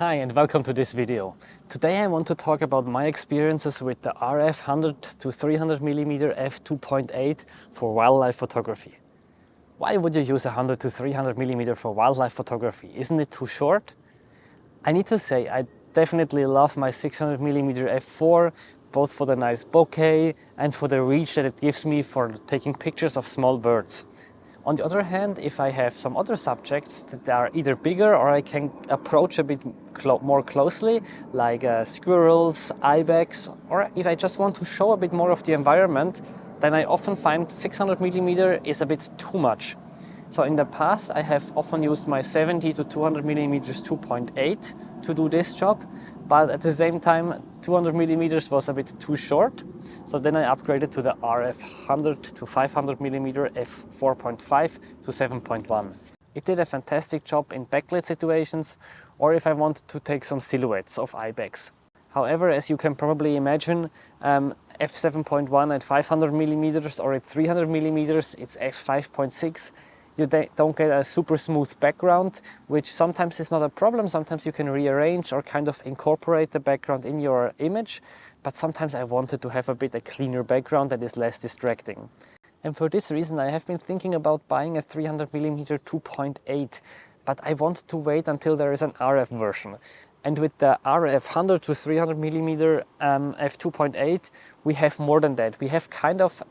Hi and welcome to this video. Today I want to talk about my experiences with the RF100-300mm f2.8 for wildlife photography. Why would you use a 100-300mm for wildlife photography? Isn't it too short? I need to say I definitely love my 600mm f4, both for the nice bokeh and for the reach that it gives me for taking pictures of small birds. On the other hand, if I have some other subjects that are either bigger or I can approach a bit more closely, like squirrels, ibex, or if I just want to show a bit more of the environment, then I often find 600mm is a bit too much. So in the past, I have often used my 70-200mm 2.8 to do this job, but at the same time, 200mm was a bit too short. So then I upgraded to the RF100-500mm f4.5 to 7.1. It did a fantastic job in backlit situations, or if I wanted to take some silhouettes of ibex. However, as you can probably imagine, f7.1 at 500mm or at 300mm, it's f5.6. You don't get a super smooth background, which sometimes is not a problem. Sometimes you can rearrange or kind of incorporate the background in your image, but sometimes I wanted to have a cleaner background that is less distracting. And for this reason, I have been thinking about buying a 300mm 2.8, but I wanted to wait until there is an RF version. And with the RF100-300mm f2.8, we have more than that. We have kind of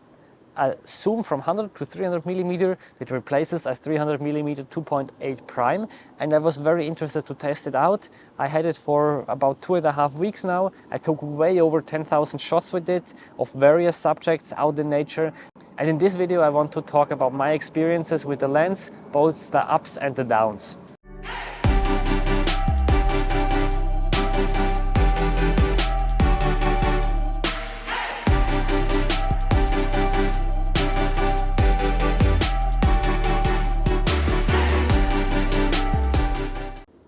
a zoom from 100 to 300mm that replaces a 300mm 2.8 prime, and I was very interested to test it out. I had it for about 2.5 weeks now. I took way over 10,000 shots with it of various subjects out in nature, and in this video I want to talk about my experiences with the lens, both the ups and the downs.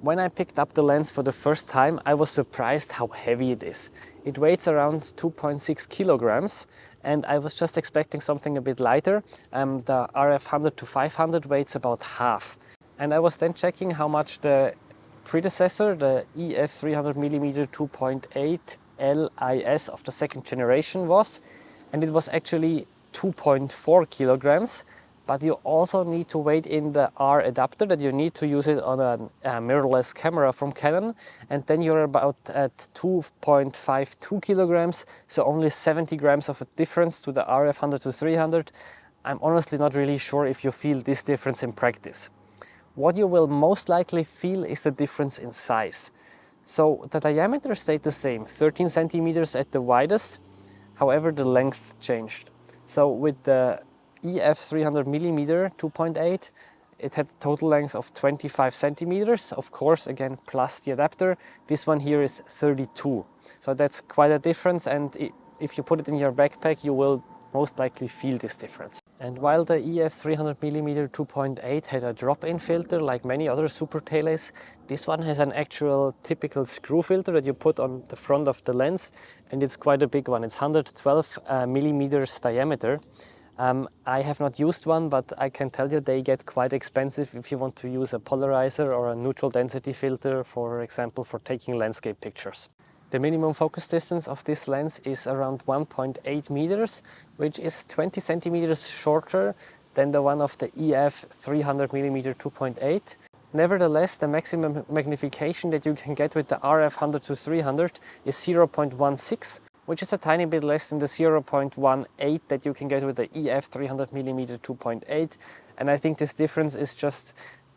When I picked up the lens for the first time, I was surprised how heavy it is. It weighs around 2.6 kilograms, and I was just expecting something a bit lighter. The RF100-500 weighs about half. And I was then checking how much the predecessor, the EF300mm 2.8 L IS of the second generation was, and it was actually 2.4 kilograms. But you also need to weight in the R adapter that you need to use it on a mirrorless camera from Canon, and then you're about at 2.52 kilograms, so only 70 grams of a difference to the RF100-300. I'm honestly not really sure if you feel this difference in practice. What you will most likely feel is the difference in size. So the diameter stayed the same, 13 centimeters at the widest, however the length changed. So with the EF300mm 2.8, it had a total length of 25 centimeters, of course, again, plus the adapter. This one here is 32. So that's quite a difference, and if you put it in your backpack, you will most likely feel this difference. And while the EF300mm 2.8 had a drop-in filter like many other super teles, this one has an actual typical screw filter that you put on the front of the lens, and it's quite a big one. It's 112 millimeters diameter. I have not used one, but I can tell you they get quite expensive if you want to use a polarizer or a neutral density filter, for example, for taking landscape pictures. The minimum focus distance of this lens is around 1.8 meters, which is 20 centimeters shorter than the one of the EF300mm 2.8. Nevertheless, the maximum magnification that you can get with the RF100-300 is 0.16, which is a tiny bit less than the 0.18 that you can get with the EF300mm 2.8. And I think this difference is just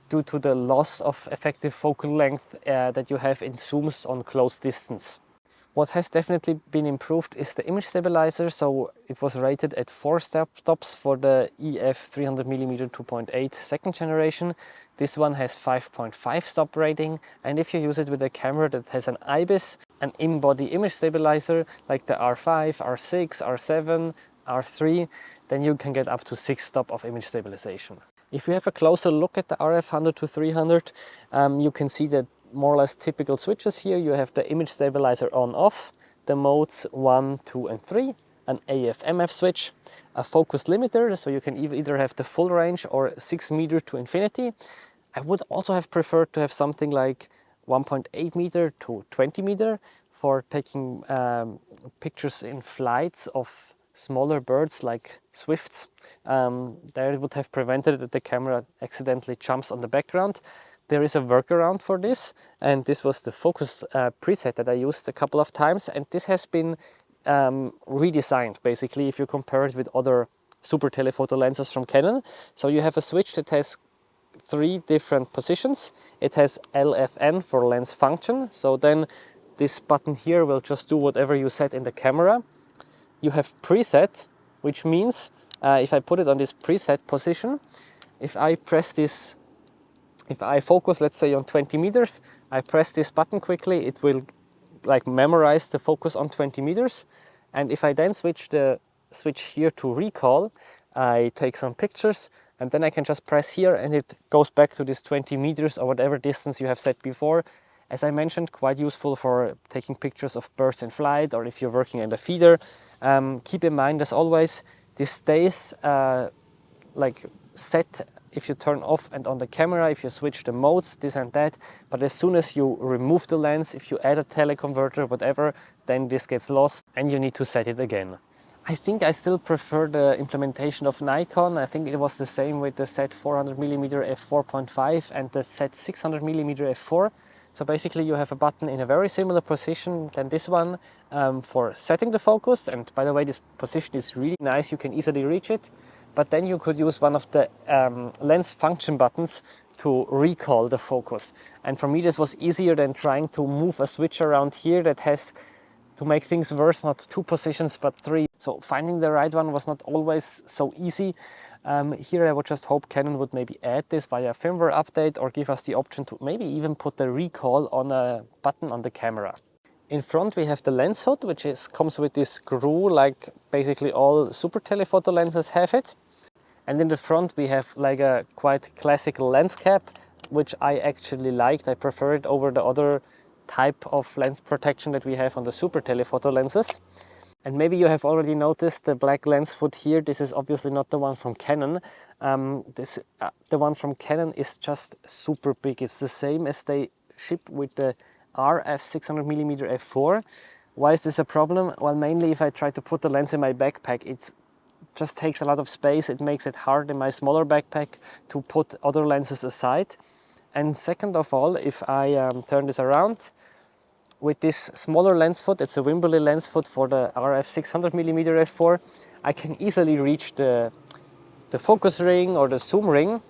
due to the loss of effective focal length that you have in zooms on close distance. What has definitely been improved is the image stabilizer, so it was rated at 4 stops for the EF300mm 2.8 second generation. This one has 5.5 stop rating, and if you use it with a camera that has an IBIS, an in-body image stabilizer like the R5, R6, R7, R3, then you can get up to 6 stops of image stabilization. If you have a closer look at the RF100-300, you can see that more or less typical switches here. You have the image stabilizer on-off, the modes 1, 2 and 3, an AF/MF switch, a focus limiter, so you can either have the full range or 6 meters to infinity. I would also have preferred to have something like 1.8 meter to 20 meter for taking pictures in flights of smaller birds like swifts. There it would have prevented that the camera accidentally jumps on the background. There is a workaround for this, and this was the focus preset that I used a couple of times, and this has been redesigned basically if you compare it with other super telephoto lenses from Canon. So you have a switch that has 3 different positions. It has LFN for lens function, so then this button here will just do whatever you set in the camera. You have preset, which means if I put it on this preset position, if I press this, if I focus, let's say on 20 meters, I press this button quickly, it will like memorize the focus on 20 meters. And if I then switch here to recall, I take some pictures, and then I can just press here and it goes back to this 20 meters or whatever distance you have set before. As I mentioned, quite useful for taking pictures of birds in flight or if you're working in the feeder. Keep in mind, as always, this stays like set if you turn off and on the camera, if you switch the modes, this and that. But as soon as you remove the lens, if you add a teleconverter, whatever, then this gets lost and you need to set it again. I think I still prefer the implementation of Nikon. I think it was the same with the Z 400mm f4.5 and the Z 600mm f4. So basically you have a button in a very similar position than this one for setting the focus. And by the way, this position is really nice, you can easily reach it. But then you could use one of the lens function buttons to recall the focus. And for me this was easier than trying to move a switch around here that has, to make things worse, not 2 positions but 3. So finding the right one was not always so easy. Here I would just hope Canon would maybe add this via firmware update or give us the option to maybe even put the recall on a button on the camera. In front we have the lens hood, which comes with this screw like basically all super telephoto lenses have it. And in the front we have like a quite classical lens cap, which I actually liked. I prefer it over the other type of lens protection that we have on the super telephoto lenses. And maybe you have already noticed the black lens foot here. This is obviously not the one from Canon. The one from Canon is just super big. It's the same as they ship with the RF600mm f4. Why is this a problem? Well, mainly if I try to put the lens in my backpack, it just takes a lot of space. It makes it hard in my smaller backpack to put other lenses aside. And second of all, if I turn this around, with this smaller lens foot, it's a Wimberley lens foot for the RF600mm f4, I can easily reach the focus ring or the zoom ring.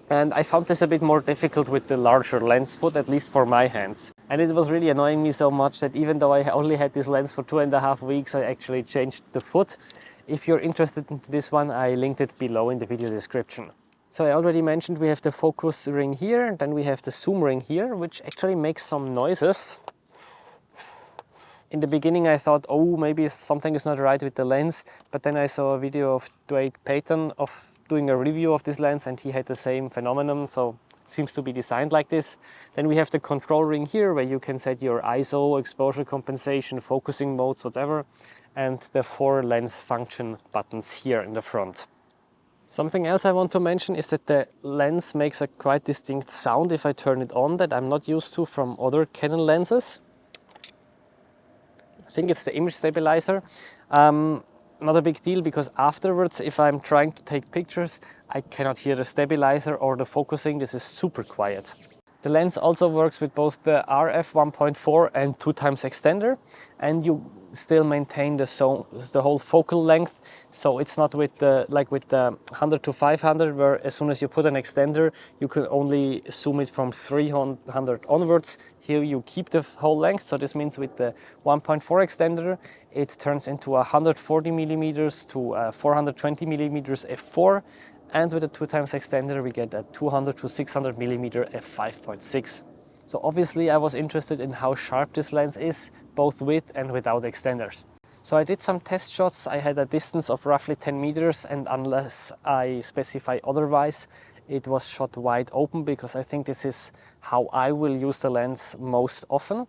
And I found this a bit more difficult with the larger lens foot, at least for my hands. And it was really annoying me so much that even though I only had this lens for 2.5 weeks, I actually changed the foot. If you're interested in this one, I linked it below in the video description. So I already mentioned we have the focus ring here, and then we have the zoom ring here, which actually makes some noises. In the beginning I thought, oh, maybe something is not right with the lens, but then I saw a video of Dwight Payton of doing a review of this lens and he had the same phenomenon, so it seems to be designed like this. Then we have the control ring here where you can set your ISO, exposure compensation, focusing modes, whatever, and the 4 lens function buttons here in the front. Something else I want to mention is that the lens makes a quite distinct sound if I turn it on that I'm not used to from other Canon lenses. I think it's the image stabilizer. Not a big deal because afterwards, if I'm trying to take pictures, I cannot hear the stabilizer or the focusing. This is super quiet. The lens also works with both the RF 1.4 and 2x extender, and you still maintain the whole focal length. So it's not with the like with the 100-500, where as soon as you put an extender, you can only zoom it from 300 onwards. Here you keep the whole length. So this means with the 1.4 extender, it turns into 140mm to 420mm f4. And with a 2x extender, we get a 200-600mm f5.6. So obviously I was interested in how sharp this lens is, both with and without extenders. So I did some test shots. I had a distance of roughly 10 meters, and unless I specify otherwise, it was shot wide open because I think this is how I will use the lens most often.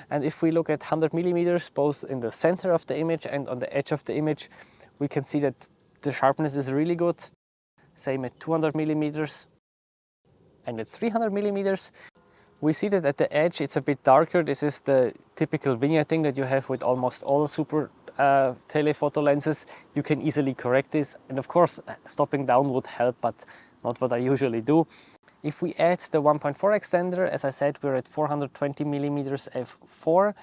And if we look at 100mm, both in the center of the image and on the edge of the image, we can see that the sharpness is really good. Same at 200mm and at 300mm. We see that at the edge it's a bit darker. This is the typical vignetting that you have with almost all super telephoto lenses. You can easily correct this, and of course stopping down would help, but not what I usually do. If we add the 1.4 extender, as I said, we're at 420mm f4.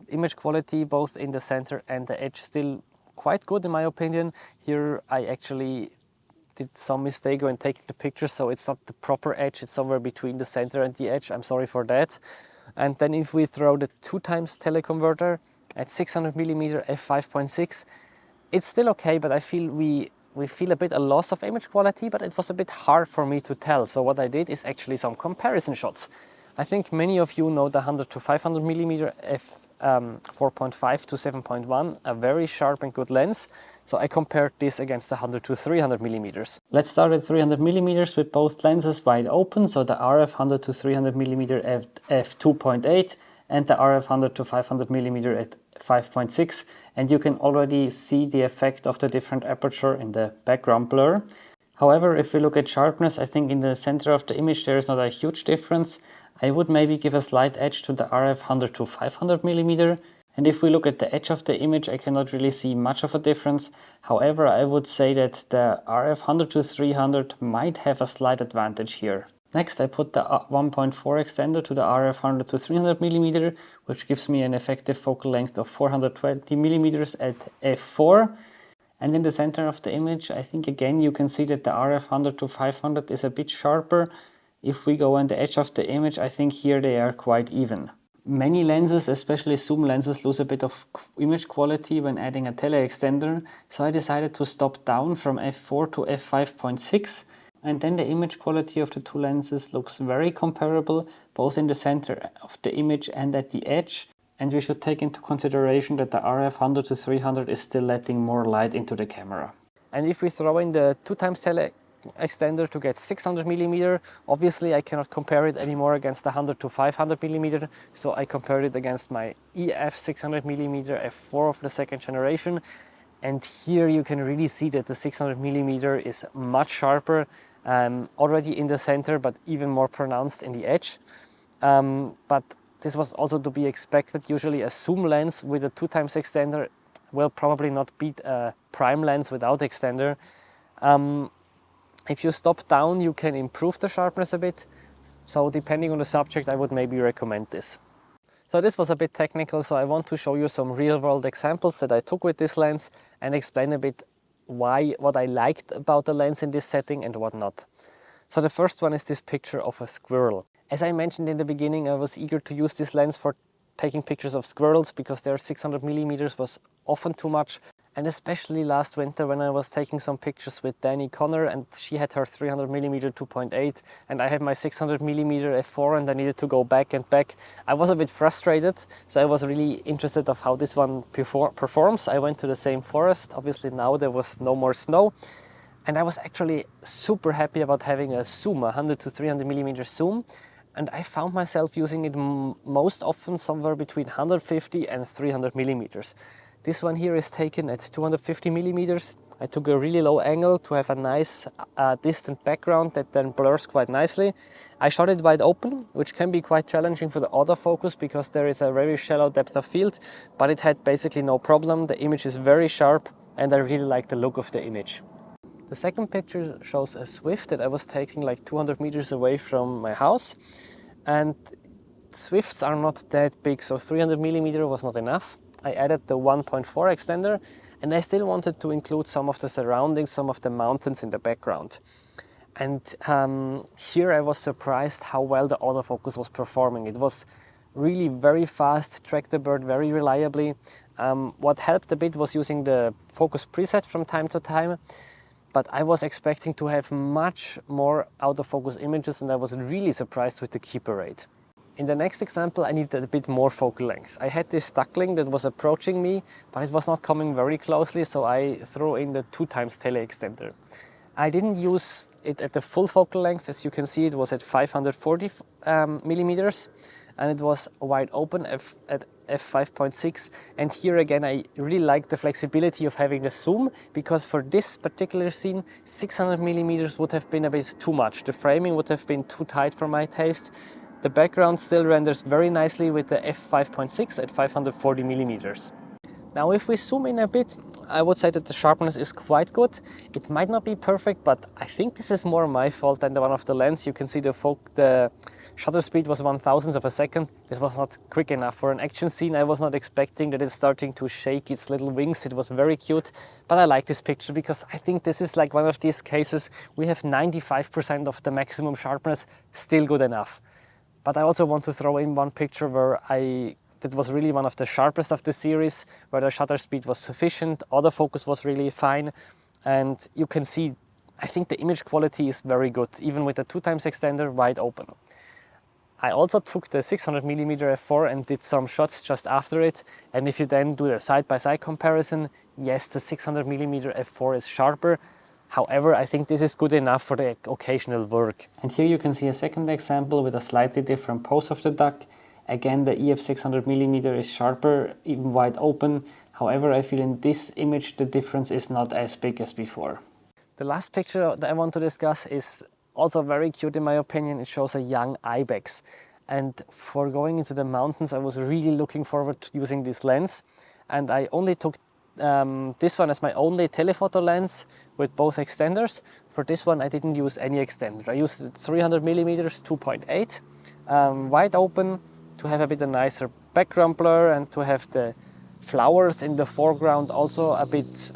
Image quality both in the center and the edge still quite good in my opinion. Here I actually did some mistake when taking the picture, so it's not the proper edge, it's somewhere between the center and the edge. I'm sorry for that. And then if we throw the 2x teleconverter at 600mm f5.6, it's still okay, but I feel we feel a bit a loss of image quality, but it was a bit hard for me to tell. So what I did is actually some comparison shots. I think many of you know the 100 to 500mm f4.5 to 7.1, a very sharp and good lens. So I compared this against the 100 to 300mm. Let's start at 300mm with both lenses wide open. So the RF100 to 300mm at f2.8 and the RF100 to 500mm at 5.6, and you can already see the effect of the different aperture in the background blur. However, if we look at sharpness, I think in the center of the image there is not a huge difference. I would maybe give a slight edge to the RF100 to 500mm, and if we look at the edge of the image, I cannot really see much of a difference. However, I would say that the RF100 to 300 might have a slight advantage here. Next, I put the 1.4 extender to the RF100 to 300mm, which gives me an effective focal length of 420mm at f4. And in the center of the image, I think again you can see that the RF100 to 500 is a bit sharper. If we go on the edge of the image, I think here they are quite even. Many lenses, especially zoom lenses, lose a bit of image quality when adding a tele extender, so I decided to stop down from f4 to f5.6. And then the image quality of the two lenses looks very comparable, both in the center of the image and at the edge. And we should take into consideration that the RF100 to 300 is still letting more light into the camera. And if we throw in the 2x tele extender to get 600mm, obviously I cannot compare it anymore against the 100 to 500mm, so I compared it against my EF 600mm f4 of the second generation. And here you can really see that the 600mm is much sharper, already in the center, but even more pronounced in the edge. But this was also to be expected. Usually a zoom lens with a 2x extender will probably not beat a prime lens without extender. If you stop down, you can improve the sharpness a bit. So depending on the subject, I would maybe recommend this. So this was a bit technical, so I want to show you some real-world examples that I took with this lens and explain a bit what I liked about the lens in this setting and what not. So the first one is this picture of a squirrel. As I mentioned in the beginning, I was eager to use this lens for taking pictures of squirrels because their 600mm was often too much. And especially last winter when I was taking some pictures with Danny Connor and she had her 300mm 2.8 and I had my 600mm f4 and I needed to go back and back. I was a bit frustrated, so I was really interested of how this one performs. I went to the same forest. Obviously now there was no more snow. And I was actually super happy about having a zoom, a 100 to 300mm zoom. And I found myself using it most often somewhere between 150 and 300mm. This one here is taken at 250mm. I took a really low angle to have a nice distant background that then blurs quite nicely. I shot it wide open, which can be quite challenging for the autofocus because there is a very shallow depth of field, but it had basically no problem. The image is very sharp and I really like the look of the image. The second picture shows a Swift that I was taking like 200 meters away from my house. And Swifts are not that big, so 300mm was not enough. I added the 1.4 extender and I still wanted to include some of the surroundings, some of the mountains in the background. And here I was surprised how well the autofocus was performing. It was really very fast, tracked the bird very reliably. What helped a bit was using the focus preset from time to time, but I was expecting to have much more autofocus images and I was really surprised with the keeper rate. In the next example, I needed a bit more focal length. I had this duckling that was approaching me, but it was not coming very closely, so I threw in the 2x tele extender. I didn't use it at the full focal length. As you can see, it was at 540mm, and it was wide open at f5.6. And here again, I really like the flexibility of having the zoom, because for this particular scene, 600mm would have been a bit too much. The framing would have been too tight for my taste. The background still renders very nicely with the f5.6 at 540mm. Now if we zoom in a bit, I would say that the sharpness is quite good. It might not be perfect, but I think this is more my fault than the one of the lens. You can see the shutter speed was 1,000th of a second. This was not quick enough for an action scene. I was not expecting that it's starting to shake its little wings. It was very cute, but I like this picture because I think this is like one of these cases we have 95% of the maximum sharpness, still good enough. But I also want to throw in one picture where that was really one of the sharpest of the series, where the shutter speed was sufficient, autofocus was really fine, and you can see, I think the image quality is very good, even with the 2x extender wide open. I also took the 600mm f4 and did some shots just after it, and if you then do the side-by-side comparison, yes, the 600mm f4 is sharper. However, I think this is good enough for the occasional work. And here you can see a second example with a slightly different pose of the duck. Again, the EF 600mm is sharper, even wide open. However, I feel in this image the difference is not as big as before. The last picture that I want to discuss is also very cute in my opinion. It shows a young ibex. And for going into the mountains, I was really looking forward to using this lens. And I only took this one as my only telephoto lens with both extenders. For this one, I didn't use any extender. I used 300mm 2.8, wide open, to have a bit of nicer background blur and to have the flowers in the foreground also a bit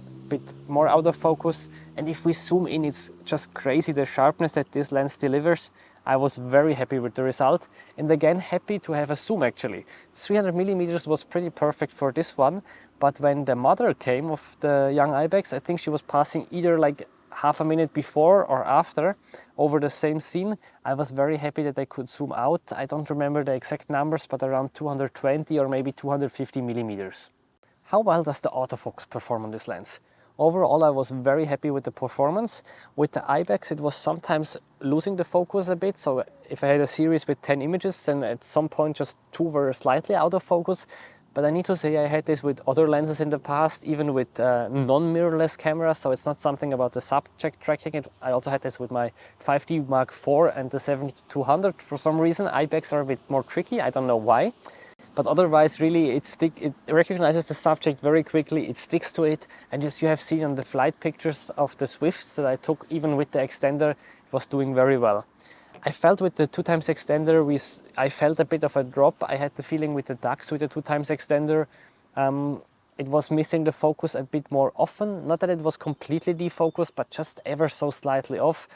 more out of focus. And if we zoom in, it's just crazy the sharpness that this lens delivers. I was very happy with the result, and again happy to have a zoom actually. 300mm was pretty perfect for this one, but when the mother came of the young ibex, I think she was passing either like half a minute before or after over the same scene. I was very happy that I could zoom out. I don't remember the exact numbers, but around 220 or maybe 250mm. How well does the autofocus perform on this lens? Overall, I was very happy with the performance. With the ibex, it was sometimes losing the focus a bit. So if I had a series with 10 images, then at some point just 2 were slightly out of focus. But I need to say I had this with other lenses in the past, even with non-mirrorless cameras, so it's not something about the subject tracking. I also had this with my 5D Mark IV and the 70-200. For some reason, ibex are a bit more tricky, I don't know why. But otherwise, really, it recognizes the subject very quickly, it sticks to it, and as you have seen on the flight pictures of the Swifts that I took, even with the extender, it was doing very well. I felt with the 2x extender, I felt a bit of a drop. I had the feeling with the ducks with the 2x extender, it was missing the focus a bit more often. Not that it was completely defocused, but just ever so slightly off.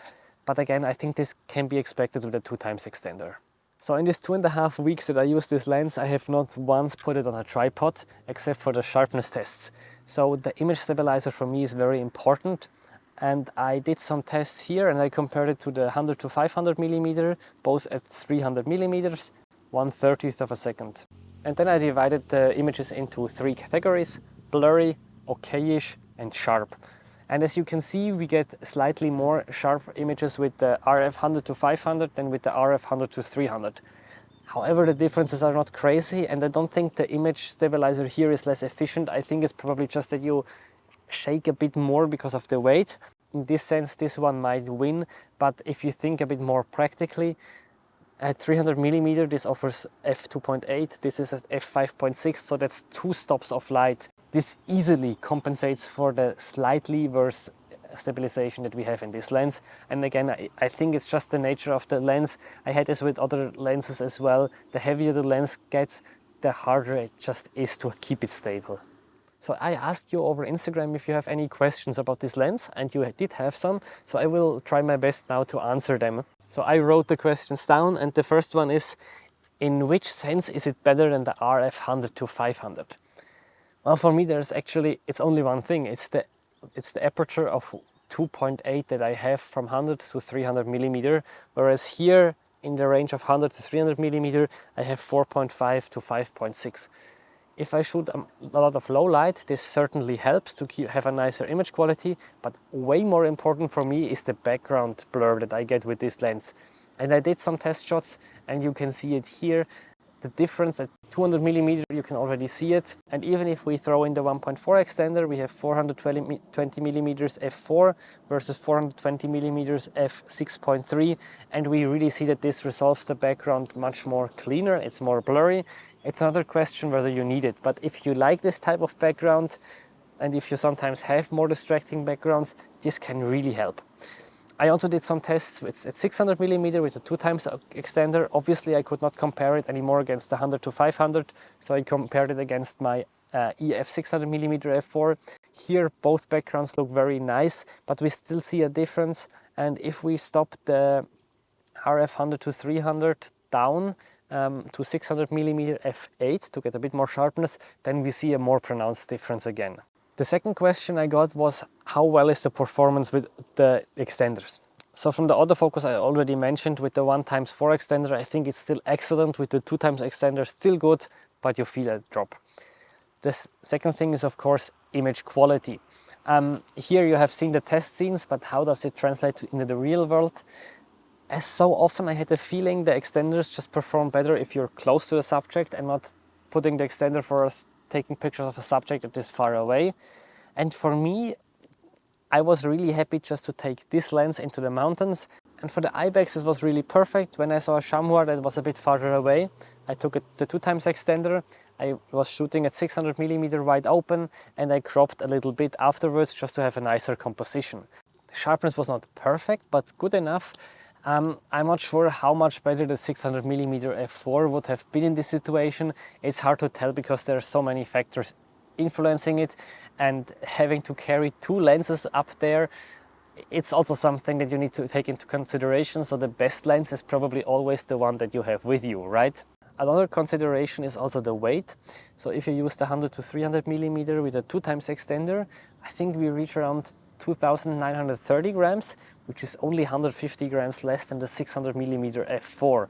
But again, I think this can be expected with the 2x extender. So in these 2.5 weeks that I use this lens, I have not once put it on a tripod, except for the sharpness tests. So the image stabilizer for me is very important. And I did some tests here and I compared it to the 100 to 500mm, both at 300mm, 1/30th of a second. And then I divided the images into 3 categories: blurry, okayish, and sharp. And as you can see, we get slightly more sharp images with the RF100-500 than with the RF100-300. However, the differences are not crazy, and I don't think the image stabilizer here is less efficient. I think it's probably just that you shake a bit more because of the weight. In this sense, this one might win, but if you think a bit more practically, at 300mm this offers f2.8, this is at f5.6, so that's 2 stops of light. This easily compensates for the slightly worse stabilization that we have in this lens. And again, I think it's just the nature of the lens. I had this with other lenses as well. The heavier the lens gets, the harder it just is to keep it stable. So I asked you over Instagram if you have any questions about this lens, and you did have some, so I will try my best now to answer them. So I wrote the questions down, and the first one is, in which sense is it better than the RF100-500? Well, for me it's only one thing. It's the aperture of 2.8 that I have from 100 to 300mm, whereas here in the range of 100 to 300mm I have 4.5 to 5.6. If I shoot a lot of low light, this certainly helps to have a nicer image quality, but way more important for me is the background blur that I get with this lens. And I did some test shots, and you can see it here. the difference at 200mm, you can already see it. And even if we throw in the 1.4 extender, we have 420mm f4 versus 420mm f6.3, and we really see that this resolves the background much more cleaner. It's more blurry. It's another question whether you need it, but if you like this type of background and if you sometimes have more distracting backgrounds, this can really help. I also did some tests at 600mm with a 2x extender. Obviously, I could not compare it anymore against the 100-500, so I compared it against my EF 600mm f4. Here, both backgrounds look very nice, but we still see a difference. And if we stop the RF100-300 down to 600mm f8 to get a bit more sharpness, then we see a more pronounced difference again. The second question I got was, how well is the performance with the extenders? So from the autofocus I already mentioned, with the 1x4 extender, I think it's still excellent. With the 2x extender, still good, but you feel a drop. The second thing is, of course, image quality. Here you have seen the test scenes, but how does it translate into the real world? As so often I had the feeling the extenders just perform better if you're close to the subject and not putting the extender for us taking pictures of a subject that is far away. And for me, I was really happy just to take this lens into the mountains. And for the ibex, this was really perfect. When I saw a chamois that was a bit farther away, I took the 2x extender. I was shooting at 600mm wide open, and I cropped a little bit afterwards just to have a nicer composition. The sharpness was not perfect, but good enough. I'm not sure how much better the 600mm f4 would have been in this situation. It's hard to tell because there are so many factors influencing it, and having to carry two lenses up there, it's also something that you need to take into consideration. So the best lens is probably always the one that you have with you, right? Another consideration is also the weight. So if you use the 100-300mm with a 2x extender, I think we reach around 2,930 grams, which is only 150 grams less than the 600mm f4.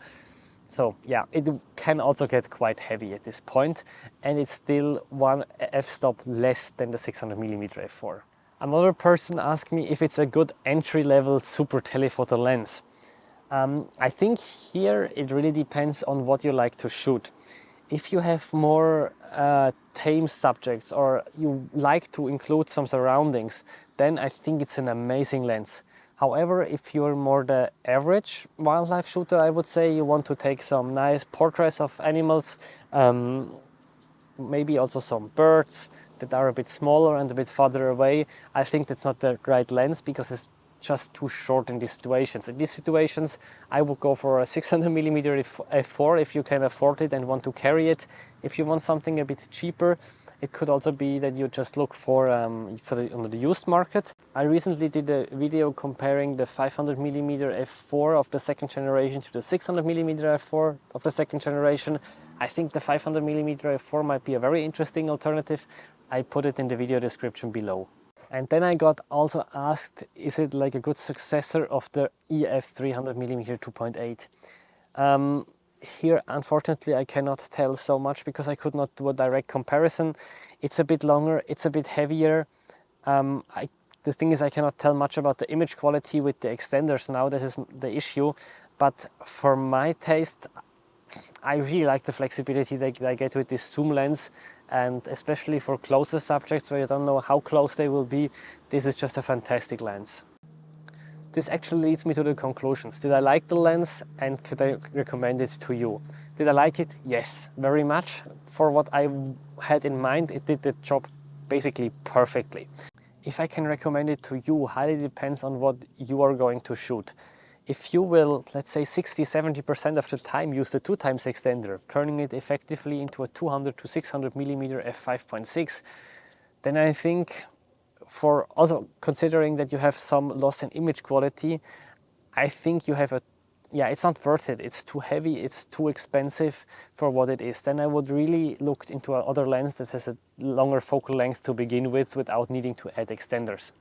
So yeah, it can also get quite heavy at this point, and it's still one f-stop less than the 600mm f4. Another person asked me if it's a good entry-level super telephoto lens. I think here it really depends on what you like to shoot. If you have more tame subjects or you like to include some surroundings, then I think it's an amazing lens. However, if you're more the average wildlife shooter, I would say you want to take some nice portraits of animals, maybe also some birds that are a bit smaller and a bit farther away. I think that's not the right lens because it's just too short in these situations. In these situations, I would go for a 600mm f4 if you can afford it and want to carry it. If you want something a bit cheaper, it could also be that you just look for on the used market. I recently did a video comparing the 500mm f4 of the second generation to the 600mm f4 of the second generation. I think the 500mm f4 might be a very interesting alternative. I put it in the video description below. And then I got also asked, is it like a good successor of the EF 300mm 2.8? Here, unfortunately, I cannot tell so much because I could not do a direct comparison. It's a bit longer, it's a bit heavier. The thing is, I cannot tell much about the image quality with the extenders now. This is the issue. But for my taste, I really like the flexibility that I get with this zoom lens, and especially for closer subjects where you don't know how close they will be, this is just a fantastic lens. This actually leads me to the conclusions. Did I like the lens, and could I recommend it to you? Did I like it? Yes, very much. For what I had in mind, it did the job basically perfectly. If I can recommend it to you, highly depends on what you are going to shoot. If you will, let's say 60-70% of the time use the 2x extender, turning it effectively into a 200-600mm f5.6, then I think, for also considering that you have some loss in image quality, I think you have it's not worth it. It's too heavy, it's too expensive for what it is. Then I would really look into another lens that has a longer focal length to begin with without needing to add extenders.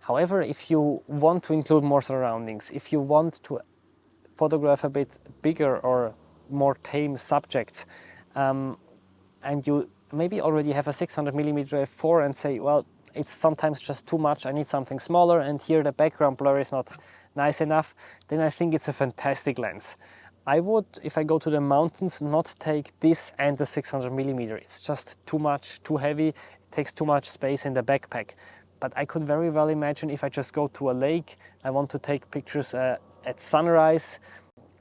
However, if you want to include more surroundings, if you want to photograph a bit bigger or more tame subjects, and you maybe already have a 600mm f4 and say, well, it's sometimes just too much, I need something smaller, and here the background blur is not nice enough, then I think it's a fantastic lens. I would, if I go to the mountains, not take this and the 600mm. It's just too much, too heavy, it takes too much space in the backpack. But I could very well imagine if I just go to a lake, I want to take pictures at sunrise.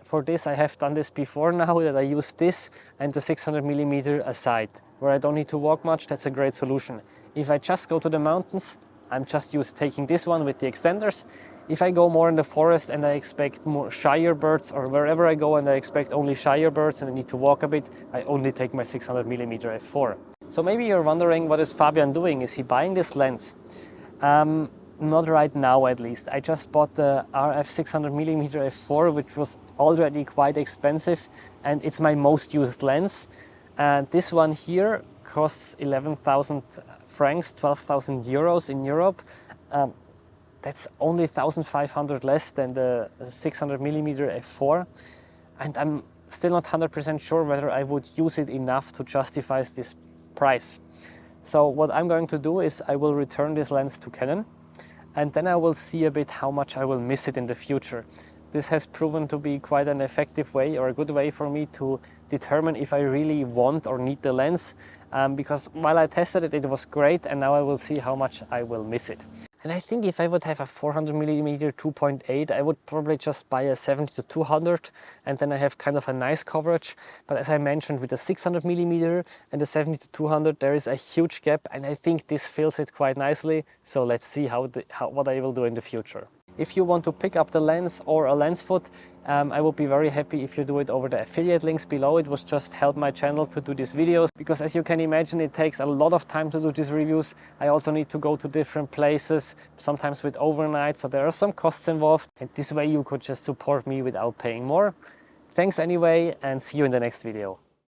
For this, I have done this before now, that I use this and the 600mm aside. Where I don't need to walk much, that's a great solution. If I just go to the mountains, I'm just taking this one with the extenders. If I go more in the forest and I expect more shyer birds, or wherever I go and I expect only shyer birds and I need to walk a bit, I only take my 600mm f4. So maybe you're wondering, what is Fabian doing? Is he buying this lens? Not right now, at least. I just bought the RF600mm f4, which was already quite expensive, and it's my most used lens. And this one here costs 11,000 francs, 12,000 euros in Europe. That's only 1,500 less than the 600mm f4. And I'm still not 100% sure whether I would use it enough to justify this price. So what I'm going to do is I will return this lens to Canon, and then I will see a bit how much I will miss it in the future. This has proven to be quite an effective way, or a good way for me to determine if I really want or need the lens, because while I tested it, it was great, and now I will see how much I will miss it. And I think if I would have a 400mm 2.8, I would probably just buy a 70-200, and then I have kind of a nice coverage. But as I mentioned, with the 600mm and the 70-200, there is a huge gap, and I think this fills it quite nicely. So let's see what I will do in the future. If you want to pick up the lens or a lens foot, I would be very happy if you do it over the affiliate links below. It was just help my channel to do these videos, because as you can imagine, it takes a lot of time to do these reviews. I also need to go to different places, sometimes with overnight, so there are some costs involved, and this way you could just support me without paying more. Thanks anyway, and see you in the next video.